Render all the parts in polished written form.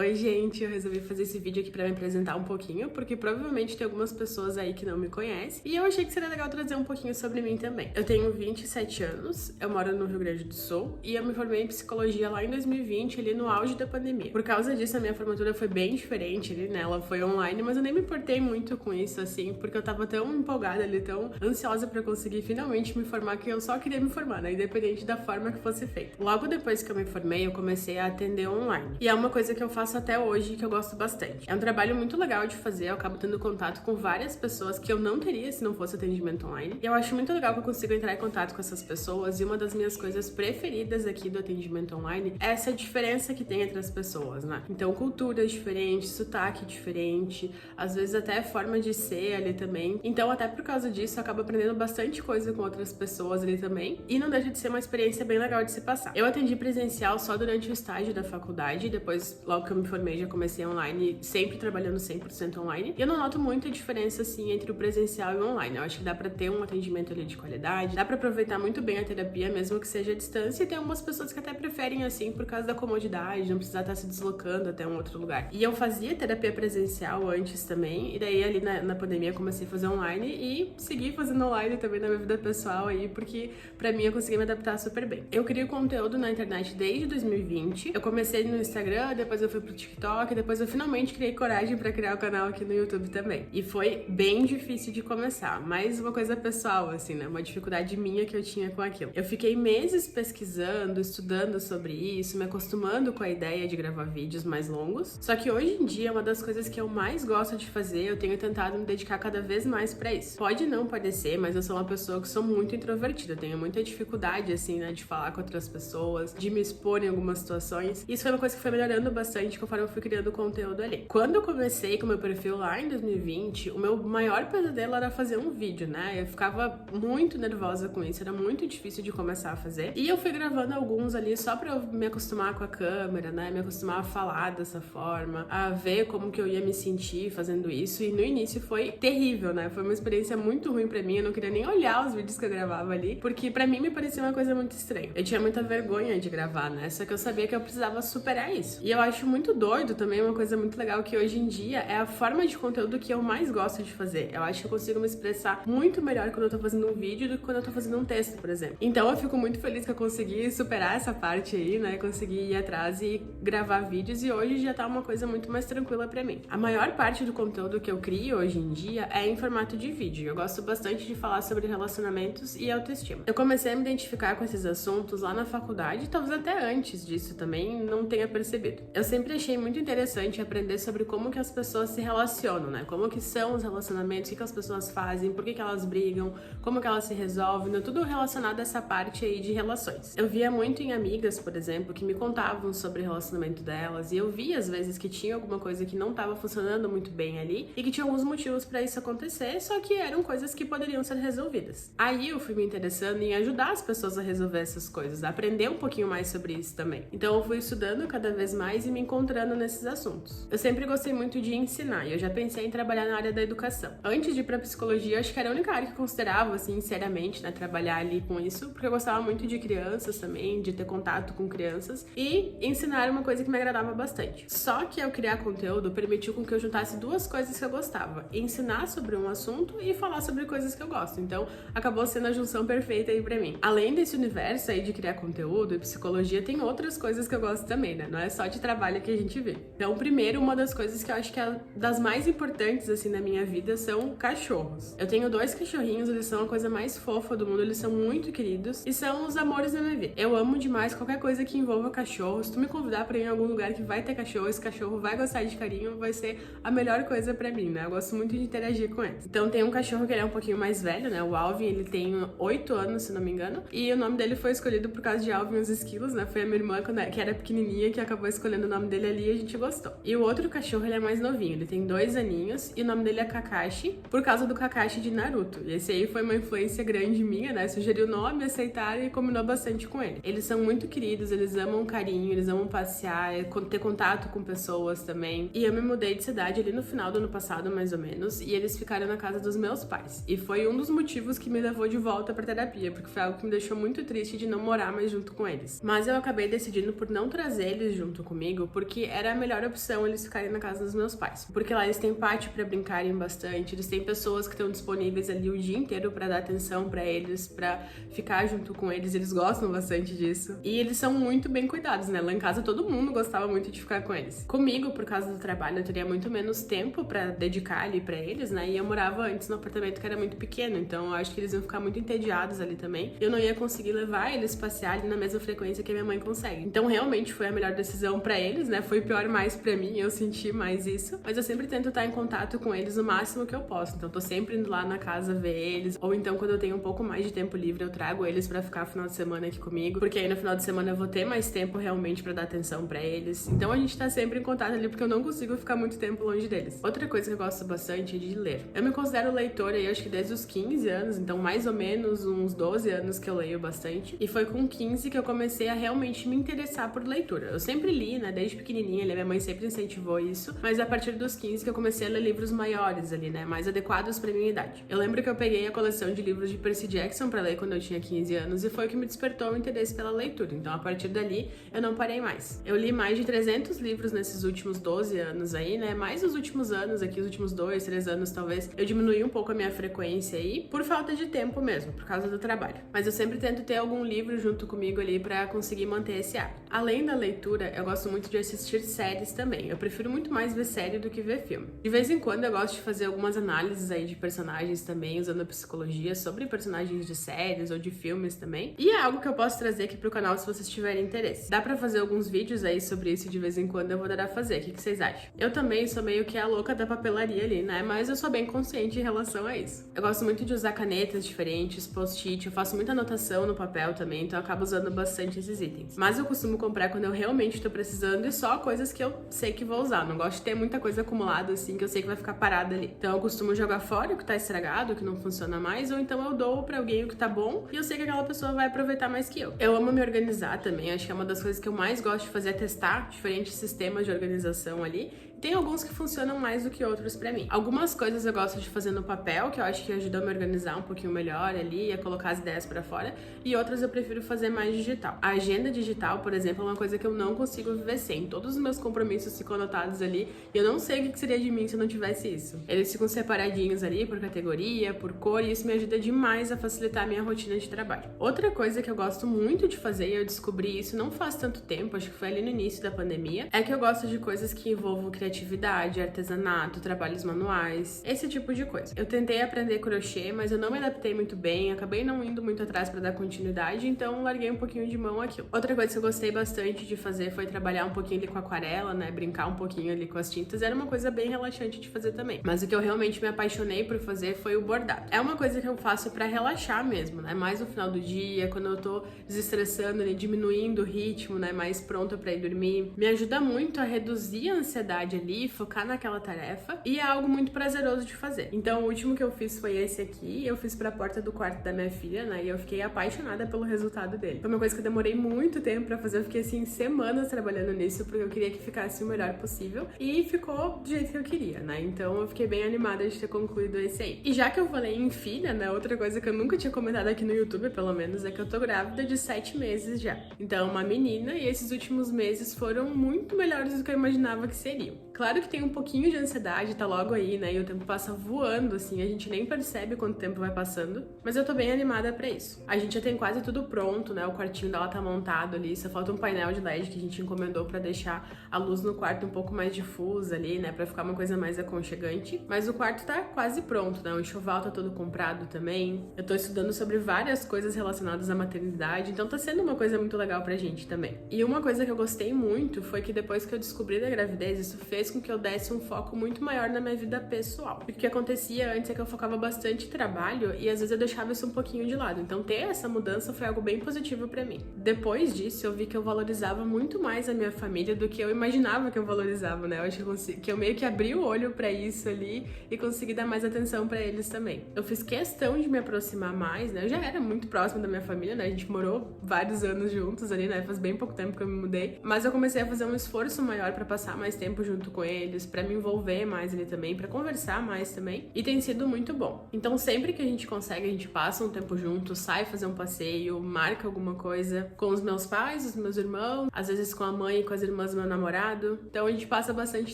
Oi, gente, eu resolvi fazer esse vídeo aqui pra me apresentar um pouquinho, porque provavelmente tem algumas pessoas aí que não me conhecem, e eu achei que seria legal trazer um pouquinho sobre mim também. Eu tenho 27 anos, eu moro no Rio Grande do Sul, e eu me formei em psicologia lá em 2020, ali no auge da pandemia. Por causa disso, a minha formatura foi bem diferente ali, né? Ela foi online, mas eu nem me importei muito com isso, assim, porque eu tava tão empolgada ali, tão ansiosa pra conseguir finalmente me formar, que eu só queria me formar, né? Independente da forma que fosse feita. Logo depois que eu me formei, eu comecei a atender online. E é uma coisa que eu faço até hoje que eu gosto bastante. É um trabalho muito legal de fazer, eu acabo tendo contato com várias pessoas que eu não teria se não fosse atendimento online. E eu acho muito legal que eu consigo entrar em contato com essas pessoas, e uma das minhas coisas preferidas aqui do atendimento online é essa diferença que tem entre as pessoas, né? Então, culturas diferentes, sotaque diferente, às vezes até forma de ser ali também. Então, até por causa disso, eu acabo aprendendo bastante coisa com outras pessoas ali também, e não deixa de ser uma experiência bem legal de se passar. Eu atendi presencial só durante o estágio da faculdade, depois, logo que eu me formei, já comecei online, sempre trabalhando 100% online. E eu não noto muita diferença, assim, entre o presencial e o online. Eu acho que dá pra ter um atendimento ali de qualidade, dá pra aproveitar muito bem a terapia, mesmo que seja à distância, e tem algumas pessoas que até preferem, assim, por causa da comodidade, não precisar estar se deslocando até um outro lugar. E eu fazia terapia presencial antes também, e daí ali na pandemia eu comecei a fazer online e segui fazendo online também na minha vida pessoal aí, porque pra mim eu consegui me adaptar super bem. Eu crio conteúdo na internet desde 2020, eu comecei no Instagram, depois eu fui pro TikTok, depois eu finalmente criei coragem pra criar o canal aqui no YouTube também. E foi bem difícil de começar, mas uma coisa pessoal, assim, né? Uma dificuldade minha que eu tinha com aquilo. Eu fiquei meses pesquisando, estudando sobre isso, me acostumando com a ideia de gravar vídeos mais longos. Só que hoje em dia, uma das coisas que eu mais gosto de fazer, eu tenho tentado me dedicar cada vez mais pra isso. Pode não parecer, mas eu sou uma pessoa que sou muito introvertida, eu tenho muita dificuldade, assim, né, de falar com outras pessoas, de me expor em algumas situações. Isso foi uma coisa que foi melhorando bastante conforme eu fui criando conteúdo ali. Quando eu comecei com o meu perfil lá em 2020, o meu maior pesadelo era fazer um vídeo, né? Eu ficava muito nervosa com isso, era muito difícil de começar a fazer. E eu fui gravando alguns ali só pra eu me acostumar com a câmera, né? Me acostumar a falar dessa forma, a ver como que eu ia me sentir fazendo isso. E no início foi terrível, né? Foi uma experiência muito ruim pra mim, eu não queria nem olhar os vídeos que eu gravava ali, porque pra mim me parecia uma coisa muito estranha. Eu tinha muita vergonha de gravar, né? Só que eu sabia que eu precisava superar isso. E eu acho muito doido também, uma coisa muito legal que hoje em dia é a forma de conteúdo que eu mais gosto de fazer. Eu acho que eu consigo me expressar muito melhor quando eu tô fazendo um vídeo do que quando eu tô fazendo um texto, por exemplo. Então eu fico muito feliz que eu consegui superar essa parte aí, né? Consegui ir atrás e gravar vídeos, e hoje já tá uma coisa muito mais tranquila pra mim. A maior parte do conteúdo que eu crio hoje em dia é em formato de vídeo. Eu gosto bastante de falar sobre relacionamentos e autoestima. Eu comecei a me identificar com esses assuntos lá na faculdade, talvez até antes disso também não tenha percebido. Eu sempre achei muito interessante aprender sobre como que as pessoas se relacionam, né? Como que são os relacionamentos, o que as pessoas fazem, por que elas brigam, como que elas se resolvem, né? Tudo relacionado a essa parte aí de relações. Eu via muito em amigas, por exemplo, que me contavam sobre o relacionamento delas, e eu via às vezes que tinha alguma coisa que não estava funcionando muito bem ali, e que tinha alguns motivos pra isso acontecer, só que eram coisas que poderiam ser resolvidas. Aí eu fui me interessando em ajudar as pessoas a resolver essas coisas, a aprender um pouquinho mais sobre isso também. Então eu fui estudando cada vez mais e me encontrando nesses assuntos. Eu sempre gostei muito de ensinar, e eu já pensei em trabalhar na área da educação. Antes de ir pra psicologia, eu acho que era a única área que eu considerava, assim, seriamente, né, trabalhar ali com isso, porque eu gostava muito de crianças também, de ter contato com crianças, e ensinar era uma coisa que me agradava bastante. Só que ao criar conteúdo, permitiu com que eu juntasse duas coisas que eu gostava: ensinar sobre um assunto e falar sobre coisas que eu gosto. Então, acabou sendo a junção perfeita aí pra mim. Além desse universo aí de criar conteúdo e psicologia, tem outras coisas que eu gosto também, né? Não é só de trabalho que a gente vê. Então, primeiro, uma das coisas que eu acho que é das mais importantes, assim, na minha vida são cachorros. Eu tenho 2 cachorrinhos, eles são a coisa mais fofa do mundo, eles são muito queridos e são os amores da minha vida. Eu amo demais qualquer coisa que envolva cachorro. Se tu me convidar pra ir em algum lugar que vai ter cachorro, esse cachorro vai gostar de carinho, vai ser a melhor coisa pra mim, né? Eu gosto muito de interagir com eles. Então, tem um cachorro que ele é um pouquinho mais velho, né? O Alvin, ele tem 8 anos, se não me engano, e o nome dele foi escolhido por causa de Alvin e os esquilos, né? Foi a minha irmã, que era pequenininha, que acabou escolhendo o nome dele ali, e a gente gostou. E o outro cachorro, ele é mais novinho, ele tem 2 aninhos, e o nome dele é Kakashi, por causa do Kakashi de Naruto. E esse aí foi uma influência grande minha, né? Sugeriu o nome, aceitaram e combinou bastante com ele. Eles são muito queridos, eles amam carinho, eles amam passear, ter contato com pessoas também. E eu me mudei de cidade ali no final do ano passado, mais ou menos, e eles ficaram na casa dos meus pais. E foi um dos motivos que me levou de volta pra terapia, porque foi algo que me deixou muito triste de não morar mais junto com eles. Mas eu acabei decidindo por não trazer eles junto comigo, porque que era a melhor opção eles ficarem na casa dos meus pais. Porque lá eles têm pátio pra brincarem bastante, eles têm pessoas que estão disponíveis ali o dia inteiro pra dar atenção pra eles, pra ficar junto com eles gostam bastante disso. E eles são muito bem cuidados, né? Lá em casa todo mundo gostava muito de ficar com eles. Comigo, por causa do trabalho, eu teria muito menos tempo pra dedicar ali pra eles, né? E eu morava antes no apartamento que era muito pequeno, então eu acho que eles iam ficar muito entediados ali também. Eu não ia conseguir levar eles passear ali na mesma frequência que a minha mãe consegue. Então realmente foi a melhor decisão pra eles, né? Foi pior mais pra mim, eu senti mais isso. Mas eu sempre tento estar em contato com eles o máximo que eu posso. Então tô sempre indo lá na casa ver eles. Ou então quando eu tenho um pouco mais de tempo livre, eu trago eles pra ficar final de semana aqui comigo. Porque aí no final de semana eu vou ter mais tempo realmente pra dar atenção pra eles. Então a gente tá sempre em contato ali porque eu não consigo ficar muito tempo longe deles. Outra coisa que eu gosto bastante é de ler. Eu me considero leitora aí, acho que desde os 15 anos, então mais ou menos uns 12 anos que eu leio bastante. E foi com 15 que eu comecei a realmente me interessar por leitura. Eu sempre li, né, desde pequenininha, minha mãe sempre incentivou isso, mas a partir dos 15 que eu comecei a ler livros maiores ali, né, mais adequados pra minha idade. Eu lembro que eu peguei a coleção de livros de Percy Jackson pra ler quando eu tinha 15 anos e foi o que me despertou o interesse pela leitura. Então a partir dali eu não parei mais. Eu li mais de 300 livros nesses últimos 12 anos aí, né, mais os últimos anos aqui, os últimos 2, 3 anos talvez, eu diminuí um pouco a minha frequência aí, por falta de tempo mesmo, por causa do trabalho. Mas eu sempre tento ter algum livro junto comigo ali pra conseguir manter esse hábito. Além da leitura, eu gosto muito de assistir séries também. Eu prefiro muito mais ver série do que ver filme. De vez em quando eu gosto de fazer algumas análises aí de personagens também, usando a psicologia sobre personagens de séries ou de filmes também. E é algo que eu posso trazer aqui pro canal se vocês tiverem interesse. Dá pra fazer alguns vídeos aí sobre isso de vez em quando, eu vou dar a fazer. O que vocês acham? Eu também sou meio que a louca da papelaria ali, né? Mas eu sou bem consciente em relação a isso. Eu gosto muito de usar canetas diferentes, post-it, eu faço muita anotação no papel também, então eu acabo usando bastante esses itens. Mas eu costumo comprar quando eu realmente tô precisando e só coisas que eu sei que vou usar. Não gosto de ter muita coisa acumulada assim que eu sei que vai ficar parada ali. Então eu costumo jogar fora o que tá estragado, o que não funciona mais, ou então eu dou pra alguém o que tá bom e eu sei que aquela pessoa vai aproveitar mais que eu. Eu amo me organizar também, acho que é uma das coisas que eu mais gosto de fazer é testar diferentes sistemas de organização ali. Tem alguns que funcionam mais do que outros pra mim. Algumas coisas eu gosto de fazer no papel, que eu acho que ajuda a me organizar um pouquinho melhor ali, a colocar as ideias pra fora, e outras eu prefiro fazer mais digital. A agenda digital, por exemplo, é uma coisa que eu não consigo viver sem. Todos os meus compromissos ficam anotados ali, e eu não sei o que seria de mim se eu não tivesse isso. Eles ficam separadinhos ali por categoria, por cor, e isso me ajuda demais a facilitar a minha rotina de trabalho. Outra coisa que eu gosto muito de fazer, e eu descobri isso não faz tanto tempo, acho que foi ali no início da pandemia, é que eu gosto de coisas que envolvam criatividade, artesanato, trabalhos manuais, esse tipo de coisa. Eu tentei aprender crochê, mas eu não me adaptei muito bem, acabei não indo muito atrás pra dar continuidade, então larguei um pouquinho de mão aquilo. Outra coisa que eu gostei bastante de fazer foi trabalhar um pouquinho ali com aquarela, né, brincar um pouquinho ali com as tintas, era uma coisa bem relaxante de fazer também. Mas o que eu realmente me apaixonei por fazer foi o bordado. É uma coisa que eu faço pra relaxar mesmo, né, mais no final do dia, quando eu tô desestressando ali, diminuindo o ritmo, né, mais pronta pra ir dormir. Me ajuda muito a reduzir a ansiedade ali, focar naquela tarefa, e é algo muito prazeroso de fazer. Então, o último que eu fiz foi esse aqui, eu fiz pra porta do quarto da minha filha, né, e eu fiquei apaixonada pelo resultado dele. Foi uma coisa que eu demorei muito tempo pra fazer, eu fiquei assim semanas trabalhando nisso, porque eu queria que ficasse o melhor possível, e ficou do jeito que eu queria, né, então eu fiquei bem animada de ter concluído esse aí. E já que eu falei em filha, né, outra coisa que eu nunca tinha comentado aqui no YouTube, pelo menos, é que eu tô grávida de 7 meses já. Então, uma menina, e esses últimos meses foram muito melhores do que eu imaginava que seriam. Claro que tem um pouquinho de ansiedade, tá logo aí, né, e o tempo passa voando, assim, a gente nem percebe quanto tempo vai passando, mas eu tô bem animada pra isso. A gente já tem quase tudo pronto, né, o quartinho dela tá montado ali, só falta um painel de LED que a gente encomendou pra deixar a luz no quarto um pouco mais difusa ali, né, pra ficar uma coisa mais aconchegante, mas o quarto tá quase pronto, né, o enxoval tá todo comprado também, eu tô estudando sobre várias coisas relacionadas à maternidade, então tá sendo uma coisa muito legal pra gente também. E uma coisa que eu gostei muito foi que depois que eu descobri da gravidez, isso fez com que eu desse um foco muito maior na minha vida pessoal. Porque o que acontecia antes é que eu focava bastante em trabalho e às vezes eu deixava isso um pouquinho de lado. Então ter essa mudança foi algo bem positivo pra mim. Depois disso, eu vi que eu valorizava muito mais a minha família do que eu imaginava que eu valorizava, né? Eu acho que eu meio que abri o olho pra isso ali e consegui dar mais atenção pra eles também. Eu fiz questão de me aproximar mais, né? Eu já era muito próxima da minha família, né? A gente morou vários anos juntos ali, né? Faz bem pouco tempo que eu me mudei. Mas eu comecei a fazer um esforço maior pra passar mais tempo junto com eles, pra me envolver mais ali também, pra conversar mais também. E tem sido muito bom. Então sempre que a gente consegue, a gente passa um tempo junto, sai fazer um passeio, marca alguma coisa com os meus pais, os meus irmãos, às vezes com a mãe e com as irmãs irmãs do meu namorado. Então a gente passa bastante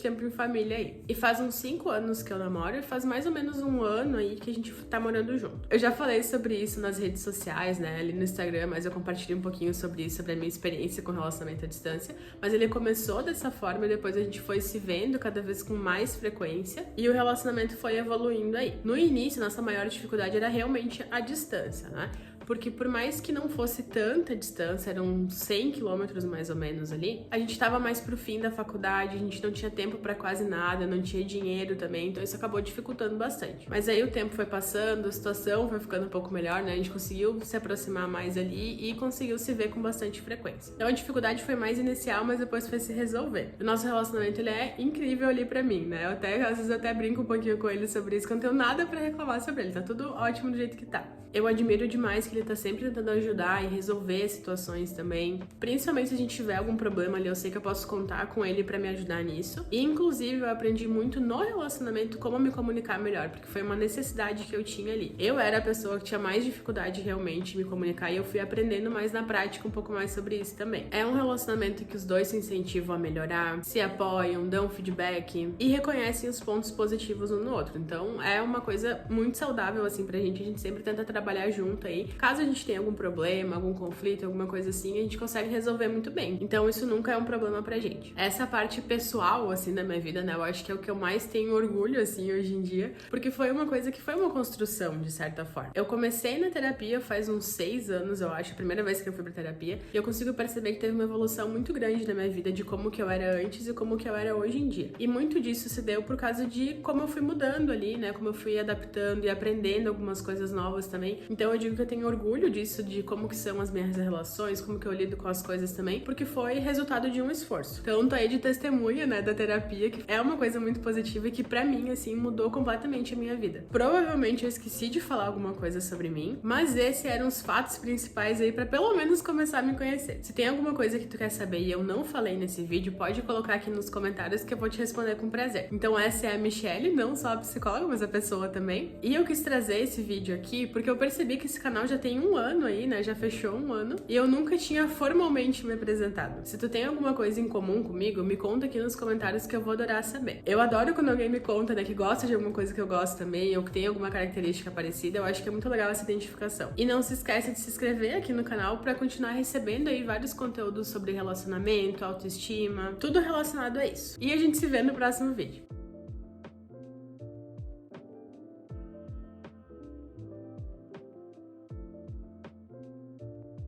tempo em família aí. E faz uns 5 anos que eu namoro e faz mais ou menos um ano aí que a gente tá morando junto. Eu já falei sobre isso nas redes sociais, né, ali no Instagram, mas eu compartilhei um pouquinho sobre isso, sobre a minha experiência com relacionamento à distância. Mas ele começou dessa forma e depois a gente foi se vendo cada vez com mais frequência e o relacionamento foi evoluindo aí. No início, nossa maior dificuldade era realmente a distância, né? Porque por mais que não fosse tanta distância, eram 100 quilômetros mais ou menos ali, a gente tava mais pro fim da faculdade, a gente não tinha tempo pra quase nada, não tinha dinheiro também, então isso acabou dificultando bastante. Mas aí o tempo foi passando, a situação foi ficando um pouco melhor, né? A gente conseguiu se aproximar mais ali e conseguiu se ver com bastante frequência. Então a dificuldade foi mais inicial, mas depois foi se resolver. O nosso relacionamento, ele é incrível ali pra mim, né? Às vezes eu até brinco um pouquinho com ele sobre isso, que eu não tenho nada pra reclamar sobre ele, tá tudo ótimo do jeito que tá. Eu admiro demais que ele tá sempre tentando ajudar e resolver situações também. Principalmente se a gente tiver algum problema ali, eu sei que eu posso contar com ele pra me ajudar nisso. E inclusive eu aprendi muito no relacionamento como me comunicar melhor, porque foi uma necessidade que eu tinha ali. Eu era a pessoa que tinha mais dificuldade realmente de me comunicar e eu fui aprendendo mais na prática um pouco mais sobre isso também. É um relacionamento que os dois se incentivam a melhorar, se apoiam, dão feedback e reconhecem os pontos positivos um no outro. Então é uma coisa muito saudável assim pra gente, a gente sempre tenta trabalhar junto aí. Caso a gente tenha algum problema, algum conflito, alguma coisa assim, a gente consegue resolver muito bem. Então isso nunca é um problema pra gente. Essa parte pessoal, assim, da minha vida, né, eu acho que é o que eu mais tenho orgulho, assim, hoje em dia, porque foi uma coisa que foi uma construção, de certa forma. Eu comecei na terapia faz uns 6 anos, eu acho, a primeira vez que eu fui pra terapia, e eu consigo perceber que teve uma evolução muito grande na minha vida de como que eu era antes e como que eu era hoje em dia. E muito disso se deu por causa de como eu fui mudando ali, né, como eu fui adaptando e aprendendo algumas coisas novas também. Então eu digo que eu tenho orgulho disso, de como que são as minhas relações, como que eu lido com as coisas também, porque foi resultado de um esforço. Então tô aí de testemunha, né, da terapia, que é uma coisa muito positiva e que pra mim, assim, mudou completamente a minha vida. Provavelmente eu esqueci de falar alguma coisa sobre mim, mas esses eram os fatos principais aí pra pelo menos começar a me conhecer. Se tem alguma coisa que tu quer saber e eu não falei nesse vídeo, pode colocar aqui nos comentários que eu vou te responder com prazer. Então essa é a Michelle, não só a psicóloga, mas a pessoa também. E eu quis trazer esse vídeo aqui porque eu percebi que esse canal já tem um ano aí, né? Já fechou um ano. E eu nunca tinha formalmente me apresentado. Se tu tem alguma coisa em comum comigo, me conta aqui nos comentários que eu vou adorar saber. Eu adoro quando alguém me conta, né? Que gosta de alguma coisa que eu gosto também, ou que tem alguma característica parecida. Eu acho que é muito legal essa identificação. E não se esqueça de se inscrever aqui no canal pra continuar recebendo aí vários conteúdos sobre relacionamento, autoestima, tudo relacionado a isso. E a gente se vê no próximo vídeo.